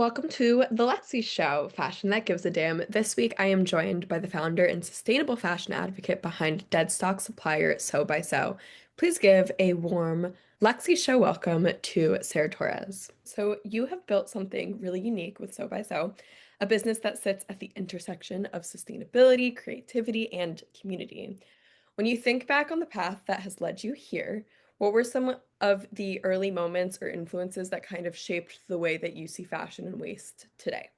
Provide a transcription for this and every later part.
Welcome to the Lexy Show, Fashion That Gives a Damn. This week I am joined by the founder and sustainable fashion advocate behind Deadstock supplier So by So. Please give a warm Lexy Show welcome to Sarah Torres. So you have built something really unique with So by So, a business that sits at the intersection of sustainability, creativity, and community. When you think back on the path that has led you here, what were some of the early moments or influences that kind of shaped the way that you see fashion and waste today?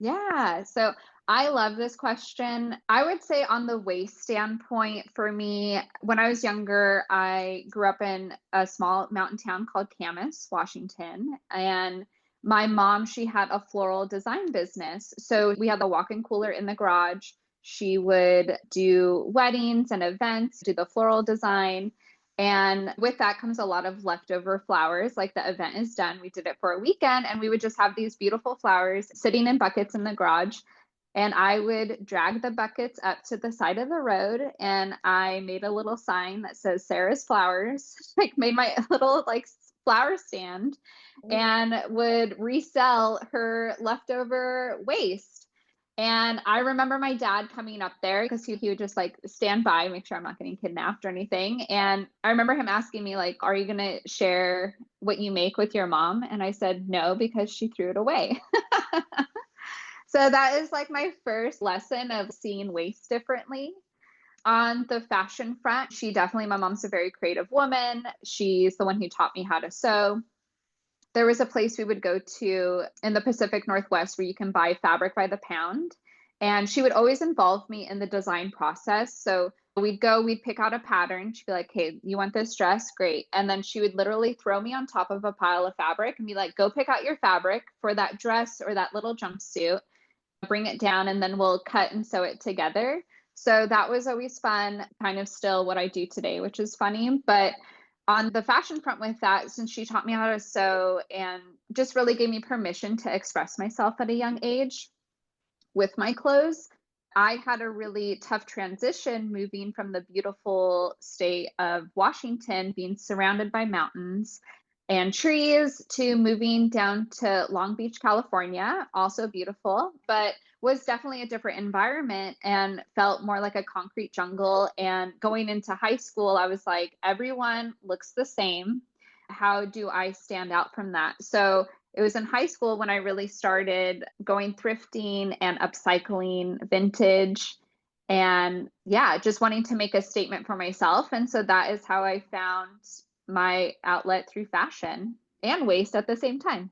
Yeah, so I love this question. I would say, on the waste standpoint, for me, when I was younger, I grew up in a small mountain town called Camas, Washington. And my mom, she had a floral design business. So we had the walk-in cooler in the garage. She would do weddings and events, do the floral design. And with that comes a lot of leftover flowers. Like, the event is done, we did it for a weekend, and we would just have these beautiful flowers sitting in buckets in the garage. And I would drag the buckets up to the side of the road, and I made a little sign that says Sarah's Flowers, like made my little like flower stand, and would resell her leftover waste. And I remember my dad coming up there because he would just like stand by, make sure I'm not getting kidnapped or anything. And I remember him asking me, like, are you going to share what you make with your mom? And I said, no, because she threw it away. So that is like my first lesson of seeing waste differently. On the fashion front, my mom's a very creative woman. She's the one who taught me how to sew. There was a place we would go to in the Pacific Northwest where you can buy fabric by the pound. And she would always involve me in the design process. So we'd go, we'd pick out a pattern. She'd be like, hey, you want this dress? Great. And then she would literally throw me on top of a pile of fabric and be like, go pick out your fabric for that dress or that little jumpsuit, bring it down, and then we'll cut and sew it together. So that was always fun, kind of still what I do today, which is funny. But on the fashion front with that, since she taught me how to sew and just really gave me permission to express myself at a young age with my clothes, I had a really tough transition moving from the beautiful state of Washington, being surrounded by mountains and trees, to moving down to Long Beach, California, also beautiful, but was definitely a different environment and felt more like a concrete jungle. And going into high school, I was like, everyone looks the same. How do I stand out from that? So it was in high school when I really started going thrifting and upcycling vintage, and yeah, just wanting to make a statement for myself. And so that is how I found my outlet through fashion and waste at the same time.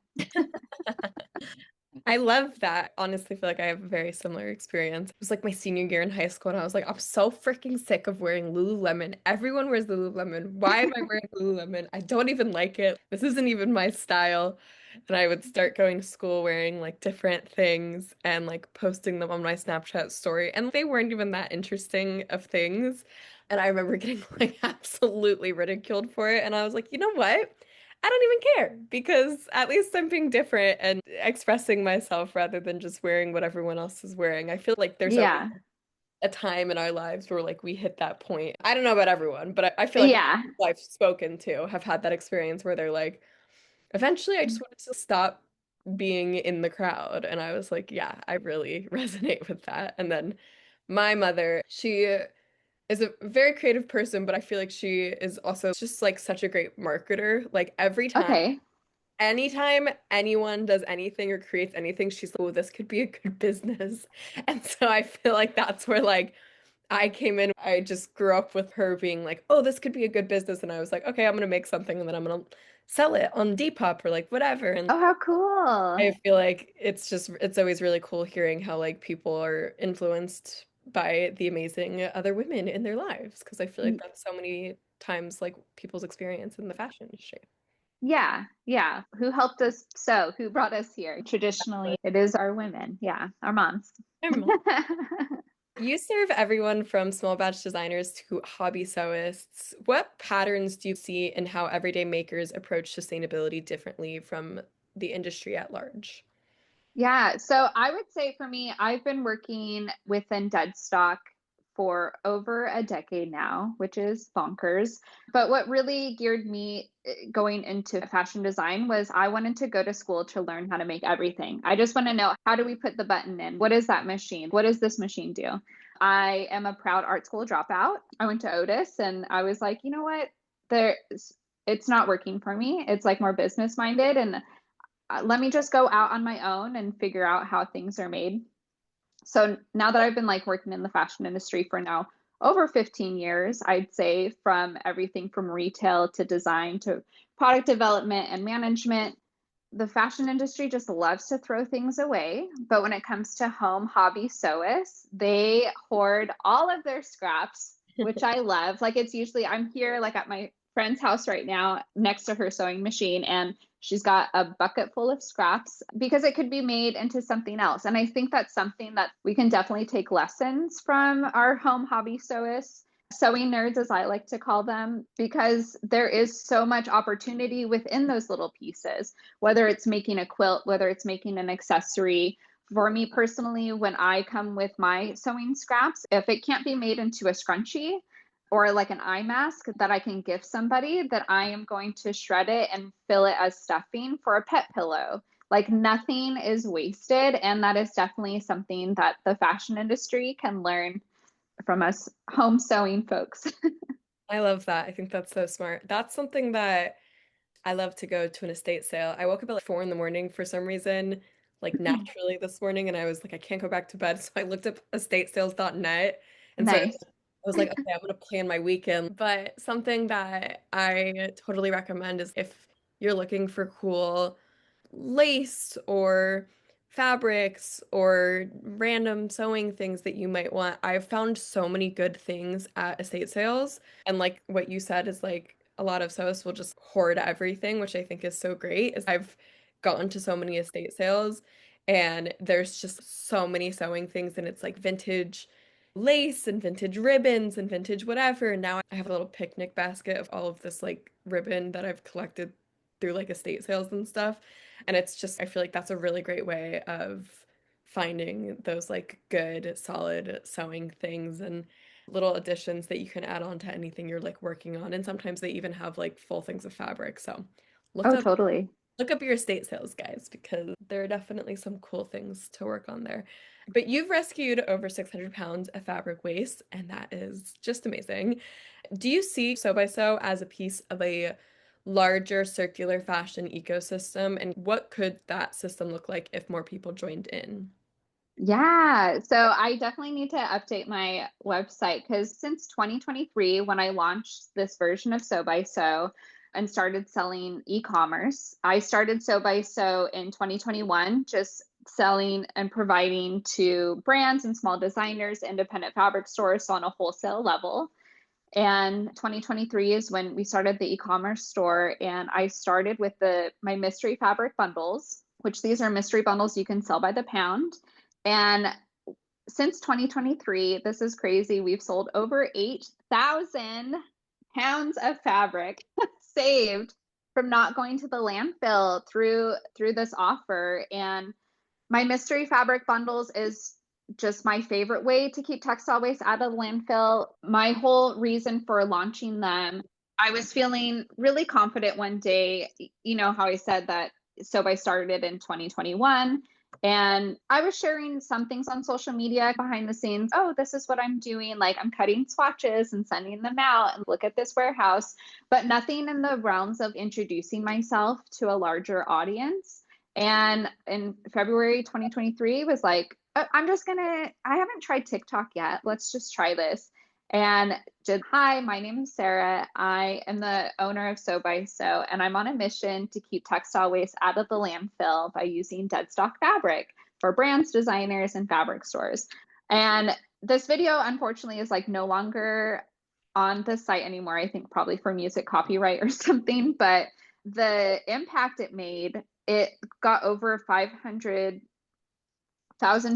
I love that. Honestly, I feel like I have a very similar experience. It was like my senior year in high school, and I was like, I'm so freaking sick of wearing Lululemon. Everyone wears Lululemon. Why am I wearing Lululemon? I don't even like it. This isn't even my style. And I would start going to school wearing like different things and like posting them on my Snapchat story. And they weren't even that interesting of things. And I remember getting like absolutely ridiculed for it. And I was like, you know what? I don't even care because at least I'm being different and expressing myself rather than just wearing what everyone else is wearing. I feel like there's always Yeah. a time in our lives where like we hit that point. I don't know about everyone, but I feel like Yeah. people I've spoken to have had that experience where they're like, eventually I just wanted to stop being in the crowd. And I was like, yeah, I really resonate with that. And then my mother, she is a very creative person, but I feel like she is also just like such a great marketer. Like Okay. anytime anyone does anything or creates anything, she's like, oh, this could be a good business. And so I feel like that's where like I came in. I just grew up with her being like, oh, this could be a good business. And I was like, okay, I'm gonna make something and then I'm gonna sell it on Depop or like whatever. And Oh, how cool. I feel like it's always really cool hearing how like people are influenced by the amazing other women in their lives because I feel like that's so many times like people's experience in the fashion industry. Yeah, yeah. Who helped us sew? Who brought us here? Traditionally, it is our women. Yeah, our moms. You serve everyone from small batch designers to hobby sewists. What patterns do you see in how everyday makers approach sustainability differently from the industry at large? Yeah, so I would say for me, I've been working within Deadstock for over a decade now, which is bonkers. But what really geared me going into fashion design was I wanted to go to school to learn how to make everything. I just want to know, how do we put the button in? What is that machine? What does this machine do? I am a proud art school dropout. I went to Otis and I was like, you know what? It's not working for me. It's like more business minded, and let me just go out on my own and figure out how things are made. So now that I've been like working in the fashion industry for now over 15 years, I'd say, from everything from retail to design to product development and management, the fashion industry just loves to throw things away. But when it comes to home hobby sewists, they hoard all of their scraps, which I love. Like, it's usually, I'm here like at my friend's house right now next to her sewing machine, and she's got a bucket full of scraps because it could be made into something else. And I think that's something that we can definitely take lessons from our home hobby sewists, sewing nerds, as I like to call them, because there is so much opportunity within those little pieces, whether it's making a quilt, whether it's making an accessory. For me personally, when I come with my sewing scraps, if it can't be made into a scrunchie or like an eye mask that I can give somebody, that I am going to shred it and fill it as stuffing for a pet pillow. Like, nothing is wasted. And that is definitely something that the fashion industry can learn from us home sewing folks. I love that. I think that's so smart. That's something that I love to go to an estate sale. I woke up at like 4 in the morning for some reason, like naturally this morning, and I was like, I can't go back to bed. So I looked up estatesales.net and sort of Nice. I was like, okay, I'm gonna plan my weekend. But something that I totally recommend is if you're looking for cool lace or fabrics or random sewing things that you might want. I've found so many good things at estate sales. And like what you said is like a lot of sewists will just hoard everything, which I think is so great. Is I've gone to so many estate sales and there's just so many sewing things and it's like vintage lace and vintage ribbons and vintage whatever. And now I have a little picnic basket of all of this like ribbon that I've collected through like estate sales and stuff. And it's just, I feel like that's a really great way of finding those like good, solid sewing things and little additions that you can add on to anything you're like working on. And sometimes they even have like full things of fabric. So look Oh, up totally. look up your estate sales, guys, because there are definitely some cool things to work on there. But you've rescued over 600 pounds of fabric waste, and that is just amazing. Do you see Sew by Sew as a piece of a larger circular fashion ecosystem? And what could that system look like if more people joined in? Yeah, so I definitely need to update my website because since 2023, when I launched this version of Sew by Sew and started selling e-commerce, I started Sew by Sew in 2021, just selling and providing to brands and small designers, independent fabric stores, so on a wholesale level. And 2023 is when we started the e-commerce store, and I started with my mystery fabric bundles, which these are mystery bundles you can sell by the pound. And since 2023, this is crazy, we've sold over 8,000 pounds of fabric saved from not going to the landfill through this offer. And my mystery fabric bundles is just my favorite way to keep textile waste out of the landfill. My whole reason for launching them, I was feeling really confident one day. You know how I said that I started in 2021, and I was sharing some things on social media behind the scenes. Oh, this is what I'm doing. Like, I'm cutting swatches and sending them out, and look at this warehouse, but nothing in the realms of introducing myself to a larger audience. And in February 2023 was like, I haven't tried TikTok yet. Let's just try this. And did, hi, my name is Sarah. I am the owner of Sew by Sew, and I'm on a mission to keep textile waste out of the landfill by using Deadstock fabric for brands, designers, and fabric stores. And this video, unfortunately, is like no longer on the site anymore. I think probably for music copyright or something, but the impact it made, it got over 500,000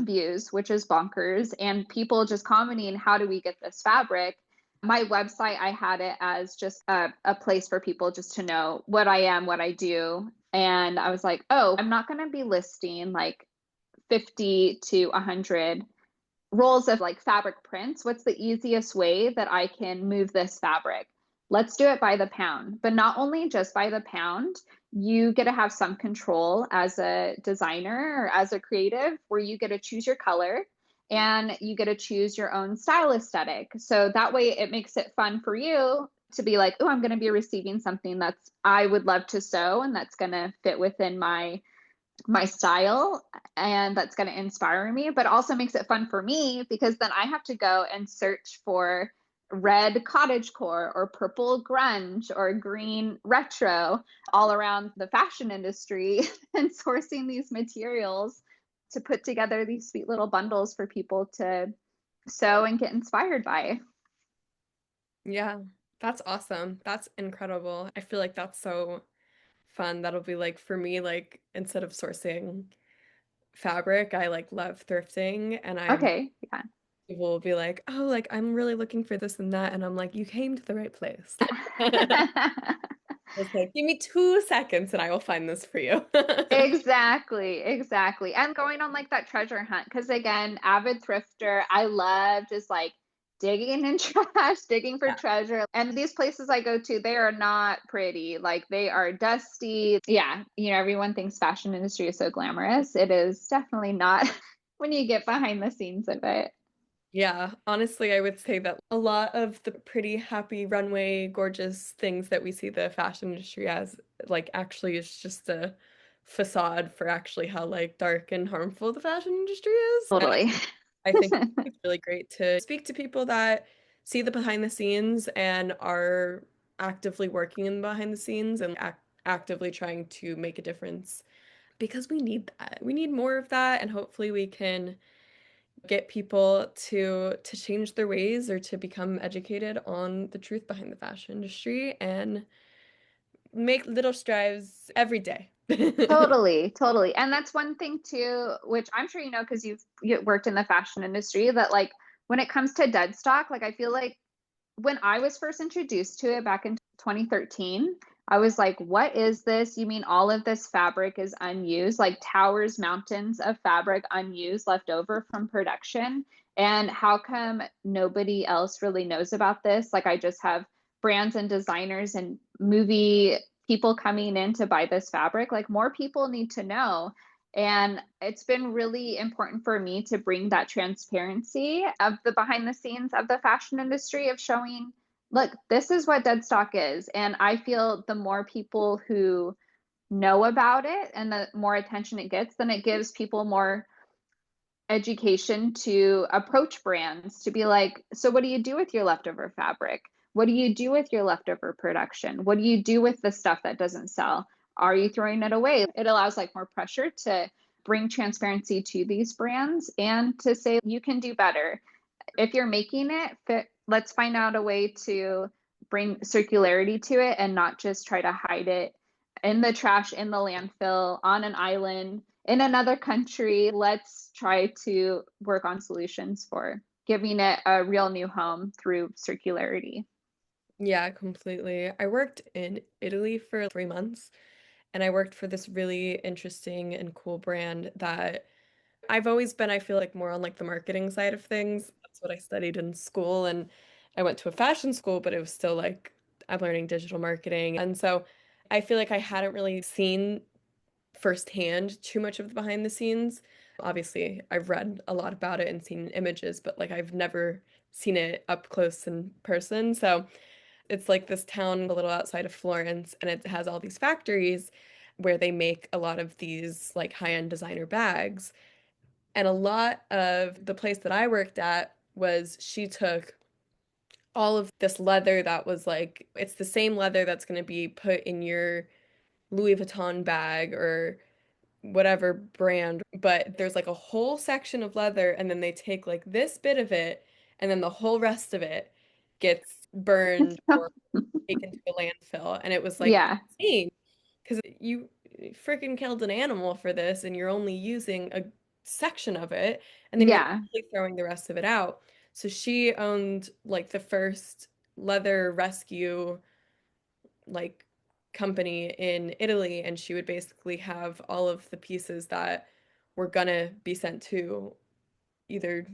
views, which is bonkers, and people just commenting, how do we get this fabric? My website, I had it as just a place for people just to know what I am, what I do. And I was like, oh, I'm not going to be listing like 50 to 100 rolls of like fabric prints. What's the easiest way that I can move this fabric? Let's do it by the pound. But not only just by the pound, you get to have some control as a designer or as a creative where you get to choose your color and you get to choose your own style aesthetic. So that way it makes it fun for you to be like, oh, I'm going to be receiving something that's I would love to sew and that's going to fit within my style and that's going to inspire me, but also makes it fun for me because then I have to go and search for red cottagecore or purple grunge or green retro all around the fashion industry and sourcing these materials to put together these sweet little bundles for people to sew and get inspired by. Yeah, that's awesome. That's incredible. I feel like that's so fun. That'll be like for me, like instead of sourcing fabric, I like love thrifting and I'm Okay, yeah. people will be like, "Oh, like I'm really looking for this and that." And I'm like, "You came to the right place." It's like, "Give me 2 seconds and I will find this for you." Exactly, exactly. And going on like that treasure hunt, because again, avid thrifter, I love just like digging in trash, digging for Yeah. treasure. And these places I go to, they are not pretty. Like they are dusty. Yeah, everyone thinks fashion industry is so glamorous. It is definitely not when you get behind the scenes of it. Yeah, honestly, I would say that a lot of the pretty happy runway, gorgeous things that we see the fashion industry as, like, actually is just a facade for actually how like dark and harmful the fashion industry is. And Totally. I think it's really great to speak to people that see the behind the scenes and are actively working in behind the scenes and actively trying to make a difference because we need that. We need more of that, and hopefully we can get people to change their ways or to become educated on the truth behind the fashion industry and make little strides every day. Totally, totally. And that's one thing too, which I'm sure you know because you worked in the fashion industry, that like when it comes to dead stock, like I feel like when I was first introduced to it back in 2013, I was like, what is this? You mean all of this fabric is unused, like towers, mountains of fabric unused, left over from production? And how come nobody else really knows about this? Like, I just have brands and designers and movie people coming in to buy this fabric. Like, more people need to know. And it's been really important for me to bring that transparency of the behind the scenes of the fashion industry of showing, look, this is what Deadstock is. And I feel the more people who know about it and the more attention it gets, then it gives people more education to approach brands to be like, so what do you do with your leftover fabric? What do you do with your leftover production? What do you do with the stuff that doesn't sell? Are you throwing it away? It allows like more pressure to bring transparency to these brands and to say you can do better. If you're making it fit, let's find out a way to bring circularity to it and not just try to hide it in the trash, in the landfill, on an island, in another country. Let's try to work on solutions for giving it a real new home through circularity. Yeah, completely. I worked in Italy for 3 months and I worked for this really interesting and cool brand that I've always been, I feel like, more on like the marketing side of things. That's what I studied in school. And I went to a fashion school, but it was still like I'm learning digital marketing. And so I feel like I hadn't really seen firsthand too much of the behind the scenes. Obviously, I've read a lot about it and seen images, but like I've never seen it up close in person. So it's like this town a little outside of Florence, and it has all these factories where they make a lot of these like high-end designer bags. And a lot of the place that I worked at was she took all of this leather that was like, it's the same leather that's going to be put in your Louis Vuitton bag or whatever brand, but there's like a whole section of leather, and then they take like this bit of it, and then the whole rest of it gets burned or taken to a landfill. And it was like Yeah, insane because you freaking killed an animal for this and you're only using a section of it and then you're yeah. literally throwing the rest of it out. So she owned like the first leather rescue like company in Italy, and she would basically have all of the pieces that were gonna be sent to either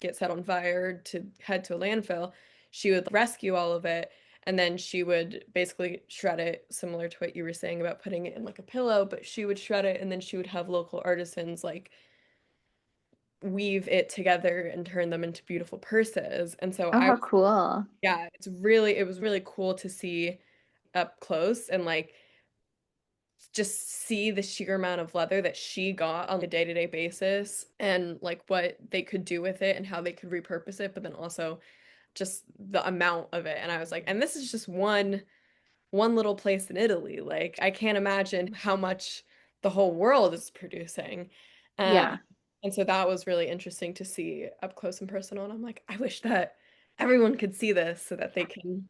get set on fire to head to a landfill, she would rescue all of it. And then she would basically shred it, similar to what you were saying about putting it in like a pillow, but she would shred it and then she would have local artisans like weave it together and turn them into beautiful purses. And so Oh, I how was, cool. yeah, it was really cool to see up close and like just see the sheer amount of leather that she got on a day-to-day basis and like what they could do with it and how they could repurpose it, but then also just the amount of it. And I was like, and this is just one little place in Italy. Like I can't imagine how much the whole world is producing. Um, Yeah. and so that was really interesting to see up close and personal. And I'm like, I wish that everyone could see this so that they can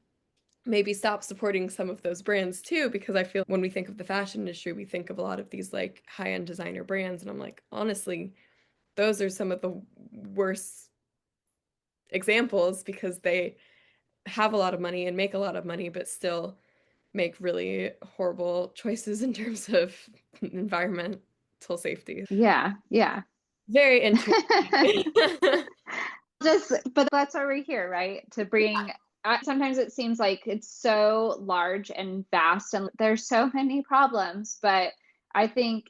maybe stop supporting some of those brands too, because I feel when we think of the fashion industry, we think of a lot of these like high-end designer brands. And I'm like, honestly, those are some of the worst examples because they have a lot of money and make a lot of money, but still make really horrible choices in terms of environmental safety. Yeah. Yeah. Very interesting. Just, but that's why we're here, right? To bring, sometimes it seems like it's so large and vast and there's so many problems, but I think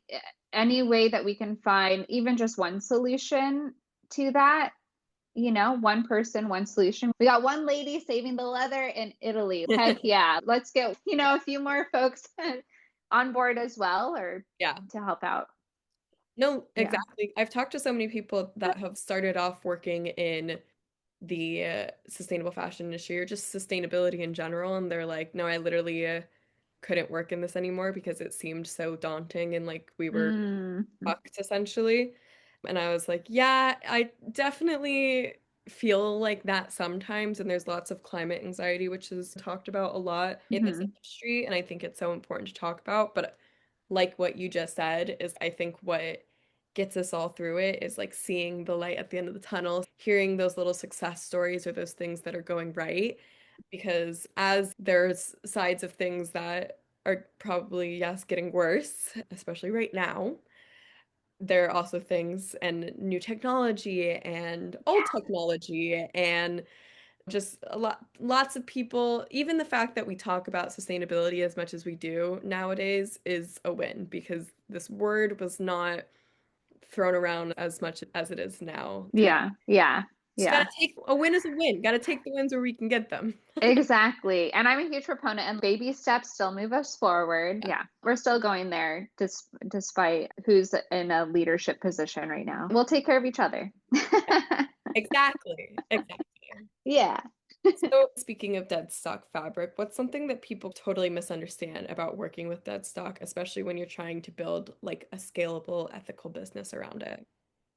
any way that we can find even just one solution to that, one person, one solution. We got one lady saving the leather in Italy. Heck yeah. Let's get, a few more folks on board as well or Yeah. to help out. No, Yeah. exactly. I've talked to so many people that have started off working in the sustainable fashion industry or just sustainability in general, and they're like, no, I literally couldn't work in this anymore because it seemed so daunting and like we were Mm, fucked essentially. And I was like, yeah, I definitely feel like that sometimes. And there's lots of climate anxiety, which is talked about a lot in this mhm. industry. And I think it's so important to talk about. But like what you just said, is I think what gets us all through it is like seeing the light at the end of the tunnel, hearing those little success stories or those things that are going right. Because as there's sides of things that are probably, yes, getting worse, especially right now, there are also things and new technology and old technology and just lots of people, even the fact that we talk about sustainability as much as we do nowadays is a win because this word was not thrown around as much as it is now. People Yeah. Yeah. just gotta Yeah. take a win as a win, gotta take the wins where we can get them. Exactly. And I'm a huge proponent and baby steps still move us forward. Yeah, Yeah. We're still going there despite who's in a leadership position right now. We'll take care of each other. exactly, exactly. Yeah. So, speaking of dead stock fabric, what's something that people totally misunderstand about working with dead stock, especially when you're trying to build like a scalable, ethical business around it?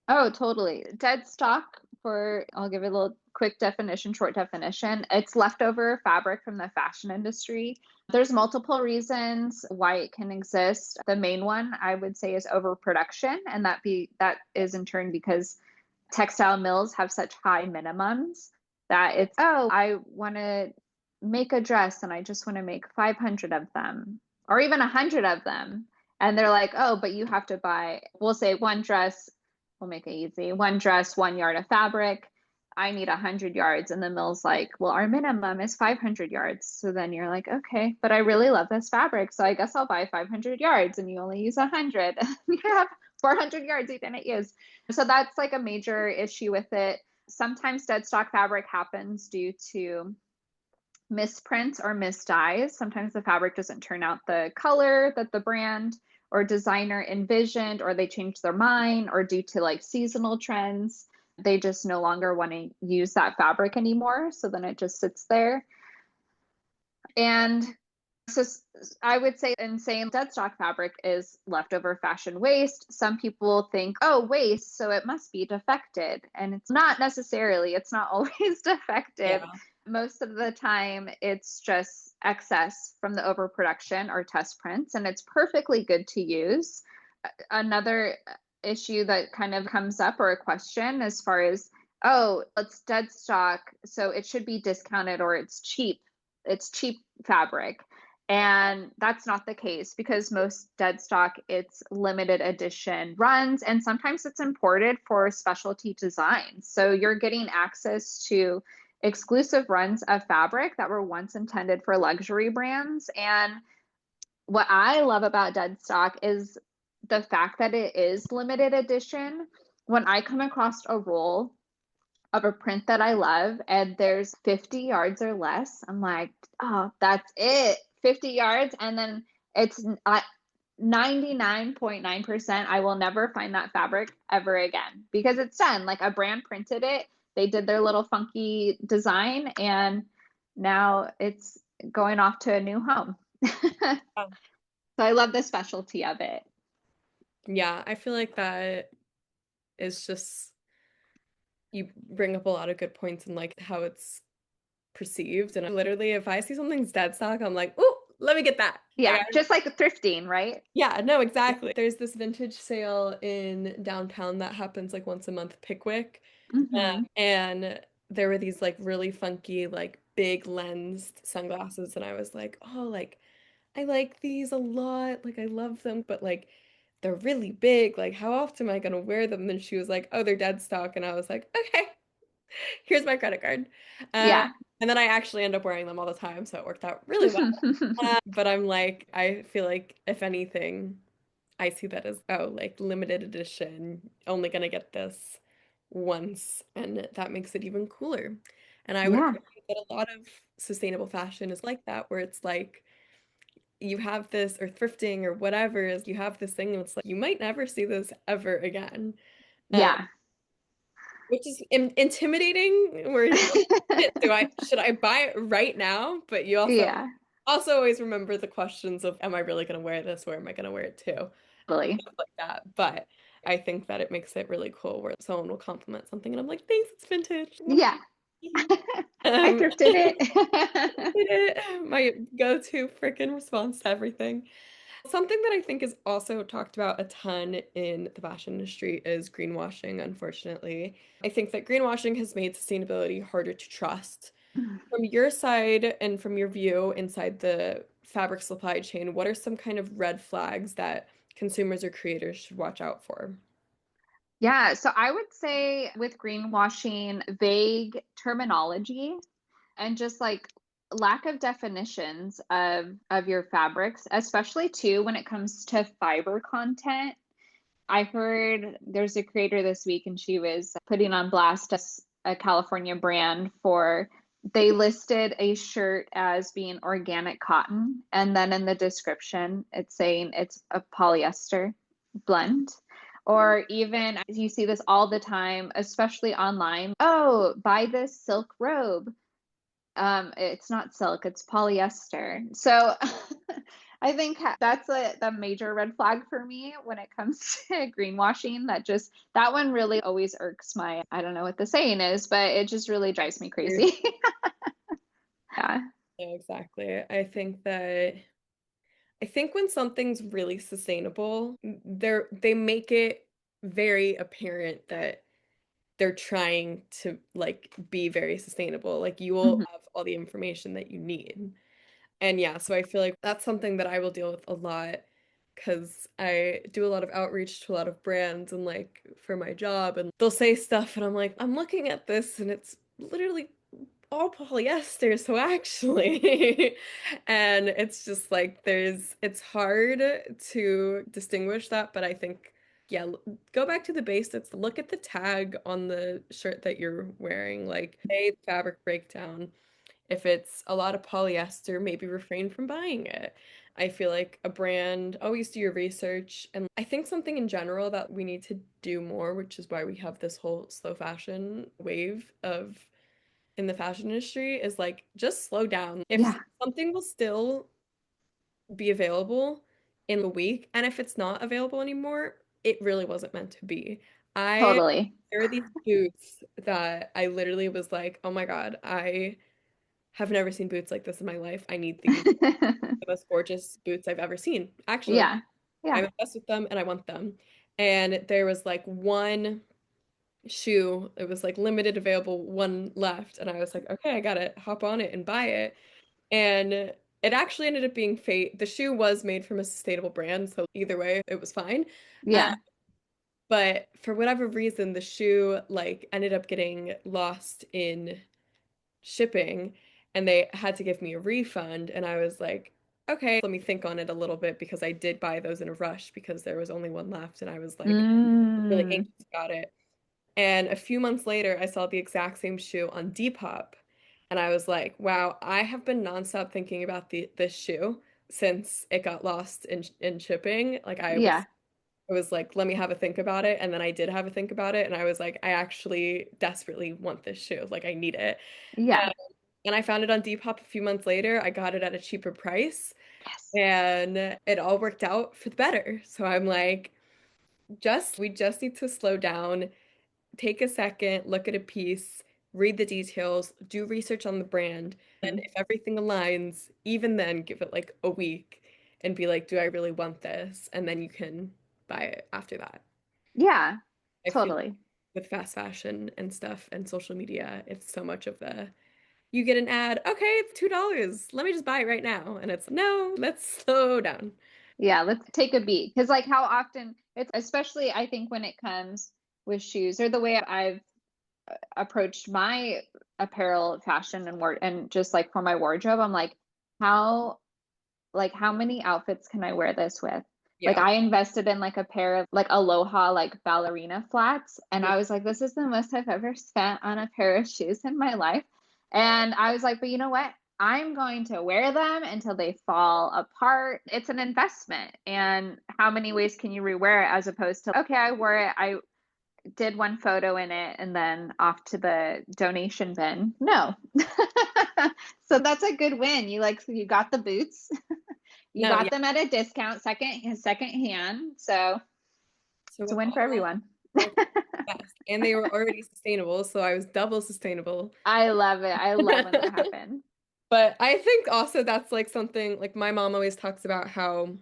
Oh, totally. Dead stock I'll give it a little quick definition, short definition. It's leftover fabric from the fashion industry. There's multiple reasons why it can exist. The main one I would say is overproduction, and that is in turn because textile mills have such high minimums that it's, oh, I want to make a dress and I just want to make 500 of them or even 100 of them. And they're like, oh, but you have to buy, we'll say one dress, we'll make it easy, one dress, 1 yard of fabric. I need 100 yards. And the mill's like, well, our minimum is 500 yards. So then you're like, okay, but I really love this fabric. So I guess I'll buy 500 yards and you only use 100. You have 400 yards you didn't use. So that's like a major issue with it. Sometimes dead stock fabric happens due to misprints or misdyes. Sometimes the fabric doesn't turn out the color that the brand or designer envisioned, or they change their mind, or due to like seasonal trends, they just no longer want to use that fabric anymore. So then it just sits there. And so I would say in saying dead stock fabric is leftover fashion waste, some people think, oh, waste, so it must be defected. And it's not necessarily, it's not always defective. Yeah. Most of the time, it's just excess from the overproduction or test prints, and it's perfectly good to use. Another issue that kind of comes up or a question as far as, oh, it's dead stock, so it should be discounted or it's cheap. It's cheap fabric. And that's not the case because most dead stock, it's limited edition runs, and sometimes it's imported for specialty designs. So you're getting access to exclusive runs of fabric that were once intended for luxury brands. And what I love about dead stock is the fact that it is limited edition. When I come across a roll of a print that I love and there's 50 yards or less, I'm like, oh, that's it. 50 yards. And then it's 99.9%. I will never find that fabric ever again because it's done. Like a brand printed it, they did their little funky design, and now it's going off to a new home. Oh. So I love the specialty of it. Yeah, I feel like that is just you bring up a lot of good points in like how it's perceived. And literally, if I see something's dead stock, I'm like, oh, let me get that. Like, Yeah, just like thrifting, right? yeah, no, exactly. There's this vintage sale in downtown that happens like once a month, Pickwick. Hmm. And there were these like really funky, like big lensed sunglasses. And I was like, oh, like I like these a lot. Like I love them, but like they're really big. Like how often am I gonna wear them? And she was like, oh, they're dead stock. And I was like, okay, here's my credit card. Uh, Yeah. and then I actually end up wearing them all the time, so it worked out really well. But I'm like, I feel like if anything, I see that as, oh, like limited edition, only gonna get this once, and that makes it even cooler. And I would Yeah. argue that a lot of sustainable fashion is like that, where it's like you have this, or thrifting, or whatever, is you have this thing, and it's like you might never see this ever again. Uh, Yeah. which is intimidating. Where you're like, "Shit, should I buy it right now?" But you Yeah. also always remember the questions of, am I really going to wear this? Where am I going to wear it to? Totally. Stuff like that. But I think that it makes it really cool where someone will compliment something and I'm like, thanks, it's vintage. Yeah. I Um, thrifted it. my go-to freaking response to everything. Something that I think is also talked about a ton in the fashion industry is greenwashing, unfortunately. I think that greenwashing has made sustainability harder to trust. From your side and from your view inside the fabric supply chain, what are some kind of red flags that consumers or creators should watch out for? Yeah, so I would say with greenwashing, vague terminology and just like lack of definitions of your fabrics, especially too when it comes to fiber content. I heard there's a creator this week and she was putting on blast a California brand for they listed a shirt as being organic cotton, and then in the description it's saying it's a polyester blend. Or even you see this all the time, especially online. Oh, buy this silk robe. It's not silk, it's polyester. So I think that's the major red flag for me when it comes to greenwashing. That one really always irks my, I don't know what the saying is, but it just really drives me Weird. crazy. Yeah. Yeah, exactly. I think when something's really sustainable, they make it very apparent that they're trying to like be very sustainable. Like you will Mhm. have all the information that you need. And yeah, so I feel like that's something that I will deal with a lot because I do a lot of outreach to a lot of brands and like for my job, and they'll say stuff and I'm like, I'm looking at this and it's literally all polyester, so actually. And it's just like it's hard to distinguish that, but I think yeah, go back to the basics. Look at the tag on the shirt that you're wearing, like a fabric breakdown. If it's a lot of polyester, maybe refrain from buying it. I feel like a brand, always do your research. And I think something in general that we need to do more, which is why we have this whole slow fashion wave of in the fashion industry, is like just slow down. If Yeah, something will still be available in a week, and if it's not available anymore, it really wasn't meant to be. I totally. There are these boots that I literally was like, oh my God, I have never seen boots like this in my life. I need these. The most gorgeous boots I've ever seen. Actually, Yeah. Yeah. I'm obsessed with them and I want them. And there was like one shoe, it was like limited available, one left. And I was like, okay, I gotta hop on it and buy it. And It actually ended up being fate. The shoe was made from a sustainable brand, so either way, it was fine. Yeah. But for whatever reason, the shoe like ended up getting lost in shipping and they had to give me a refund. And I was like, okay, let me think on it a little bit because I did buy those in a rush because there was only one left. And I was like really Mm, anxious about it. And a few months later, I saw the exact same shoe on Depop. And I was like, wow, I have been nonstop thinking about this shoe since it got lost in shipping. Like yeah. I was like, let me have a think about it. And then I did have a think about it. And I was like, I actually desperately want this shoe. Like, I need it. Yeah. And, and I found it on Depop a few months later. I got it at a cheaper price Yes. and it all worked out for the better. So I'm like, we just need to slow down, take a second, look at a piece, read the details, do research on the brand. And Mm. if everything aligns, even then give it like a week and be like, do I really want this? And then you can buy it after that. Yeah, I feel totally. with fast fashion and stuff and social media, it's so much of the you get an ad, okay, it's $2. Let me just buy it right now. And it's no, let's slow down. Yeah, let's take a beat. Because, like, how often it's, especially I think when it comes with shoes or the way I've approached my apparel, fashion, and ward, and just like for my wardrobe, I'm how, how many outfits can I wear this with? Like, Yeah. I invested in like a pair of like Aloha, like ballerina flats, and Yeah. I was like, this is the most I've ever spent on a pair of shoes in my life. And I was like, but you know what? I'm going to wear them until they fall apart. It's an investment. And how many ways can you rewear it as opposed to, okay, I wore it, I did one photo in it, and then off to the donation bin? No. So that's a good win. You got the boots. You No, got yeah. them at a discount, second hand. So So it's a it win for all everyone. worked best. And they were already sustainable, so I was double sustainable. I love it. I love when that happens. But I think also that's like something like my mom always talks about how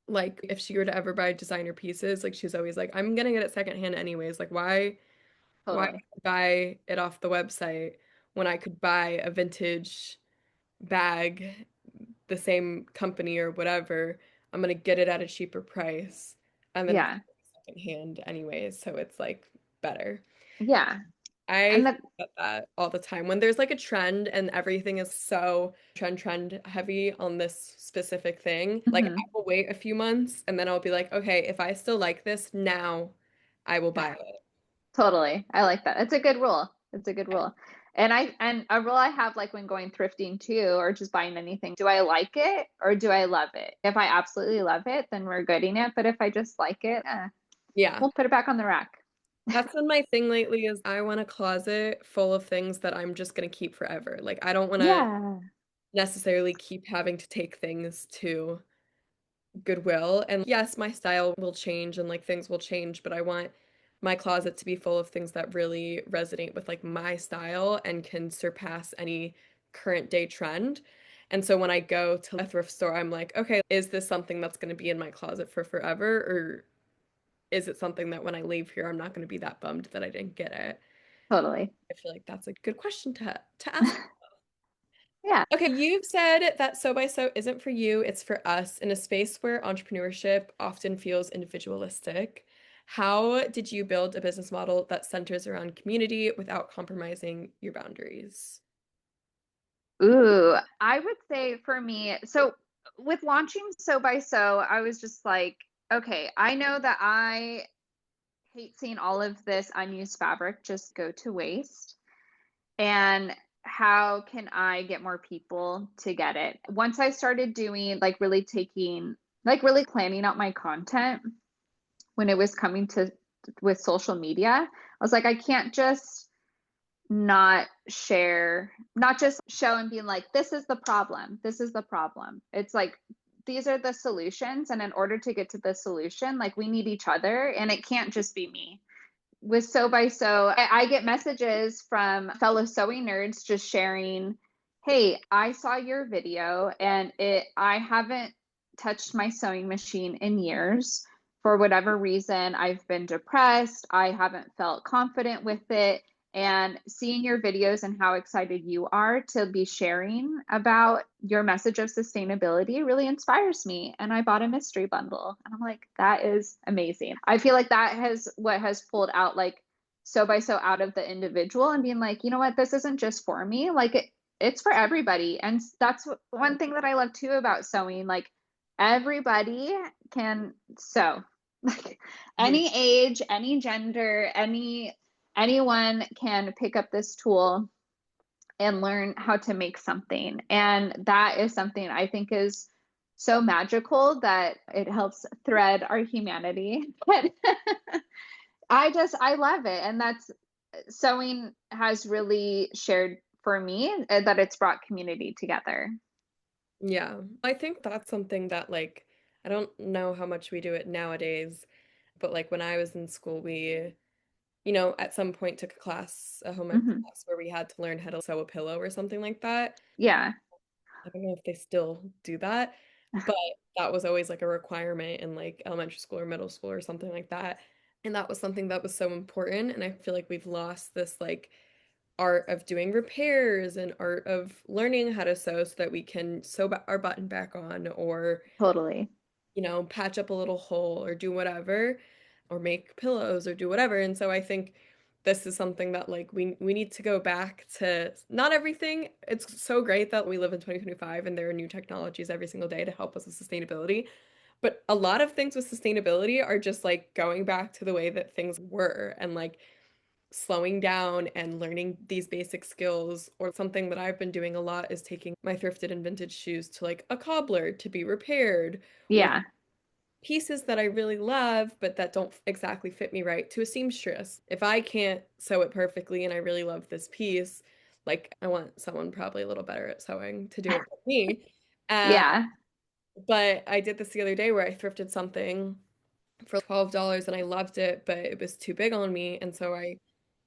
like if she were to ever buy designer pieces, like she's always like, I'm gonna get it secondhand anyways. Like why Totally. buy it off the website when I could buy a vintage bag, the same company or whatever, I'm gonna get it at a cheaper price and then Yeah. secondhand anyways, so it's like better. Yeah. I And think about that all the time when there's like a trend and everything is so trend heavy on this specific thing. Like I mhm. will wait a few months and then I'll be like, okay, if I still like this now, I will Yeah, buy it. totally. I like that. It's a good rule. It's a good rule. And a rule I have like when going thrifting too, or just buying anything, do I like it or do I love it? If I absolutely love it, then we're gooding it. But if I just like it, Yeah. we'll put it back on the rack. That's been my thing lately is I want a closet full of things that I'm just gonna keep forever. Like I don't want to Yeah, necessarily keep having to take things to Goodwill. And yes, my style will change and like things will change, but I want my closet to be full of things that really resonate with like my style and can surpass any current day trend. And so when I go to a thrift store, I'm like, okay, is this something that's going to be in my closet for forever? Or is it something that when I leave here, I'm not going to be that bummed that I didn't get it? totally. I feel like that's a good question to ask. Yeah. Okay, you've said that So by So isn't for you, it's for us in a space where entrepreneurship often feels individualistic. How did you build a business model that centers around community without compromising your boundaries? Ooh, I would say for me, so with launching So by So, I was just like, okay, I know that I hate seeing all of this unused fabric just go to waste. And how can I get more people to get it? Once I started doing really planning out my content when it was coming to with social media, I was like, I can't just not just show and being like, this is the problem. This is the problem. It's like, these are the solutions. And in order to get to the solution, like we need each other and it can't just be me. With So by So, I get messages from fellow sewing nerds just sharing, hey, I saw your video and I haven't touched my sewing machine in years. For whatever reason, I've been depressed. I haven't felt confident with it. and seeing your videos and how excited you are to be sharing about your message of sustainability really inspires me. And I bought a mystery bundle and I'm like, that is amazing. I feel like that has what has pulled out like so by so out of the individual and being like, you know what, this isn't just for me. Like it's for everybody. And that's one thing that I love too about sewing. Like everybody can sew. Like Mhm. any age, any gender, anyone can pick up this tool and learn how to make something. And that is something I think is so magical that it helps thread our humanity. But I love it. And that's sewing has really shared for me that it's brought community together. Yeah, I think that's something that like I don't know how much we do it nowadays, but like when I was in school, we, at some point took a class, a home ec Hmm. class where we had to learn how to sew a pillow or something like that. Yeah, I don't know if they still do that, but that was always like a requirement in like elementary school or middle school or something like that. And that was something that was so important. And I feel like we've lost this like art of doing repairs and art of learning how to sew so that we can sew our button back on or, totally. patch up a little hole or do whatever or make pillows or do whatever. And so I think this is something that like we need to go back to not everything. It's so great that we live in 2025 and there are new technologies every single day to help us with sustainability. But a lot of things with sustainability are just like going back to the way that things were and like slowing down and learning these basic skills. Or something that I've been doing a lot is taking my thrifted and vintage shoes to like a cobbler to be repaired, or Yeah, pieces that I really love but that don't exactly fit me right to a seamstress. If I can't sew it perfectly and I really love this piece, like I want someone probably a little better at sewing to do it for me. Uh, yeah, but I did this the other day where I thrifted something for $12 and I loved it, but it was too big on me. And so I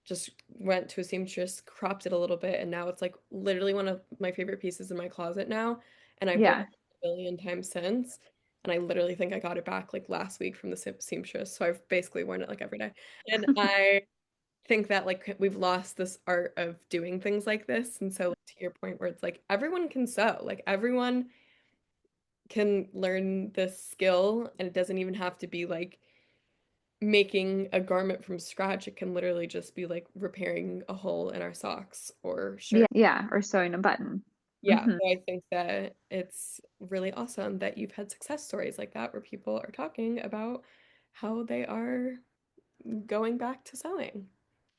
just went to a seamstress, cropped it a little bit, and now it's like literally one of my favorite pieces in my closet now. And I've worn yeah. it a billion times since. And I literally think I got it back like last week from the seamstress. So I've basically worn it like every day. And I think that like we've lost this art of doing things like this. And so to your point where it's like everyone can sew, like everyone can learn this skill and it doesn't even have to be like making a garment from scratch. It can literally just be like repairing a hole in our socks or shirt. Yeah, or sewing a button. Yeah, Hmm. so I think that it's really awesome that you've had success stories like that where people are talking about how they are going back to sewing.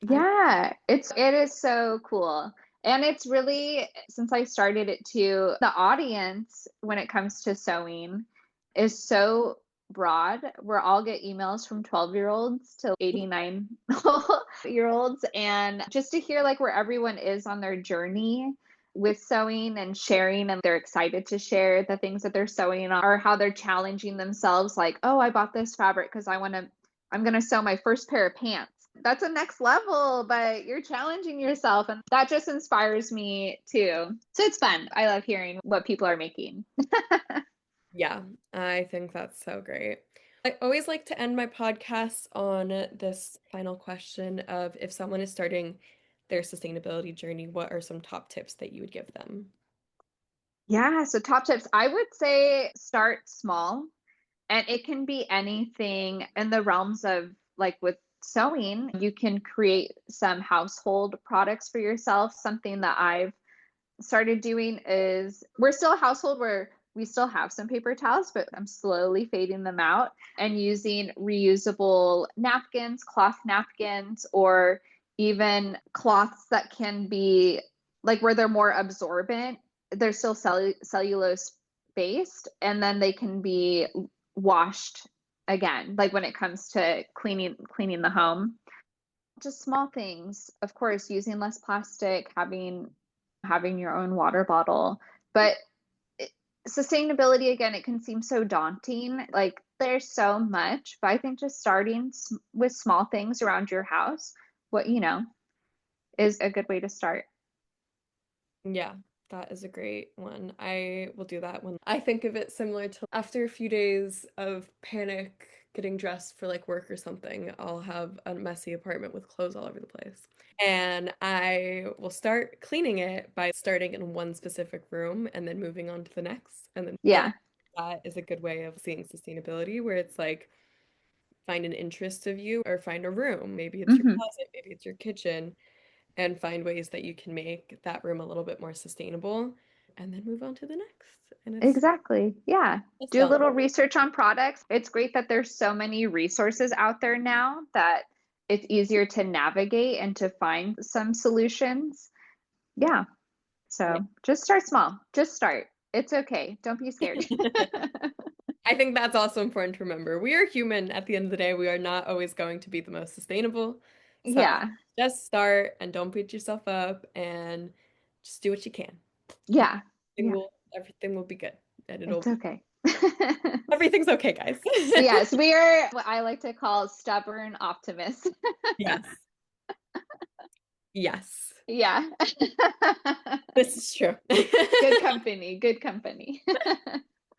I Yeah, it is so cool. And it's really, since I started it too, the audience when it comes to sewing is so broad. We all get emails from 12-year-olds to 89-year-olds. And just to hear like where everyone is on their journey with sewing and sharing, and they're excited to share the things that they're sewing on or how they're challenging themselves, like, oh, I bought this fabric because I'm gonna sew my first pair of pants. That's a next level, but you're challenging yourself, and that just inspires me too. So it's fun. I love hearing what people are making. Yeah, I think that's so great. I always like to end my podcast on this final question of if someone is starting their sustainability journey, what are some top tips that you would give them? Yeah, so top tips. I would say start small, and it can be anything in the realms of like with sewing, you can create some household products for yourself. Something that I've started doing is we're still a household where we still have some paper towels, but I'm slowly fading them out and using reusable napkins, cloth napkins, or even cloths that can be like where they're more absorbent. They're still cellulose based, and then they can be washed again, like when it comes to cleaning the home. Just small things, of course, using less plastic, having your own water bottle. But it, sustainability, again, it can seem so daunting. Like there's so much, but I think just starting with small things around your house, what is a good way to start. Yeah, that is a great one. I will do that when I think of it similar to after a few days of panic getting dressed for like work or something, I'll have a messy apartment with clothes all over the place. And I will start cleaning it by starting in one specific room and then moving on to the next. And then I Yeah. think that is a good way of seeing sustainability, where it's like find an interest of you or find a room. Maybe it's your Hmm. closet, maybe it's your kitchen, and find ways that you can make that room a little bit more sustainable and then move on to the next. And Exactly. Yeah. it's Do a fun. little research on products. It's great that there's so many resources out there now that it's easier to navigate and to find some solutions. Yeah. So just start small. Just start. It's okay. Don't be scared. I think that's also important to remember. We are human at the end of the day. We are not always going to be the most sustainable. So Yeah. just start and don't beat yourself up and just do what you can. And Yeah. Yeah. everything will be good. And It's okay. everything's okay, guys. Yes, we are what I like to call stubborn optimists. Yes. Yes. Yeah. This is true. Good company. Good company.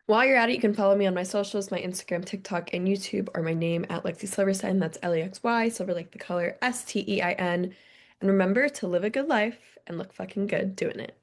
While you're at it, you can follow me on my socials, my Instagram, TikTok, and YouTube, or my name at Lexy Silverstein. That's Lexy, silver like the color, Stein. And remember to live a good life and look fucking good doing it.